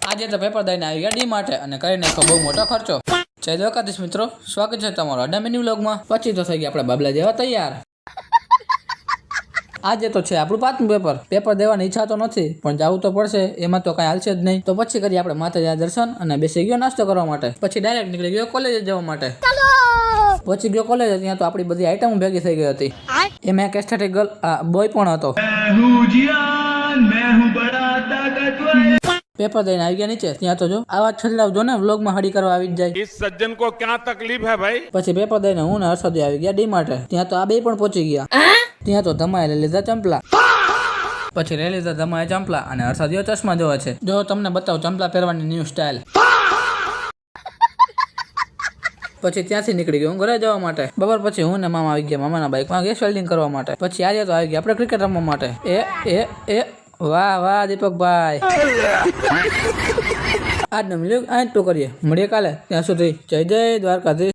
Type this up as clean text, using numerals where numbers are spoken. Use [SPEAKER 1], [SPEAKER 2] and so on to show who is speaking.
[SPEAKER 1] આજે તો પેપર દઈને આવી ગયા ડી માટે અને કરી નાખ્યો બહુ મોટો ખર્ચો। જય દ્વારકાધીશ મિત્રો, સ્વાગત છે તમારો અડા મિની વ્લોગમાં। પછી તો થઈ ગયા આપણે બાબલા જેવા તૈયાર। આજે તો છે આપણું પાંચમું પેપર દેવાની ઈચ્છા તો નથી પણ જવું તો પડશે, એમાં તો કઈ હાલશે જ નહીં। તો પછી કરીએ આપણે માતાજીના દર્શન અને બેસી ગયો નાસ્તો કરવા માટે। પછી ડાયરેક્ટ નીકળી ગયો કોલેજ જવા માટે। પહોંચી ગયો કોલેજ, ત્યાં તો આપણી બધી આઈટમો ભેગી થઈ ગઈ હતી। એમાં એક એસ્થેટિક ગર્લ બોય પણ હતો। પેપર દઈને આવી ગયા નીચે, ત્યાં તો જો આવા છેલ્લા જો ને વ્લોગમાં હડી કરવા આવી જ જાય।
[SPEAKER 2] इस सज्जन को क्या तकलीफ है भाई?
[SPEAKER 1] પછી પેપર દઈને હું ને હર્ષદી આવી ગયા ડી માટે। ત્યાં તો આ બે પણ પહોંચી ગયા। ત્યાં તો ધમાએ લઈ લીધા ચંપલા। પછી લઈ લીધા ધમાએ ચંપલા અને હર્ષદીઓ ચશ્મા જોવે છે। જો તમને બતાવું ચંપલા પહેરવાની ન્યૂ સ્ટાઇલ। પછી ત્યાંથી નીકળી ગયો હું ઘરે જવા માટે। બપોર પછી હું ને મામા આવી ગયા મામાના બાઇકમાં ગેસ વેલ્ડિંગ કરવા માટે। પછી આજે તો આવી ગયા આપણે ક્રિકેટ રમવા માટે। એ વાહ વાહ દીપકભાઈ। આજનો મિલ્યું આ જ તો કરીએ, મળીએ કાલે, ત્યાં સુધી જય જય દ્વારકાધીશ।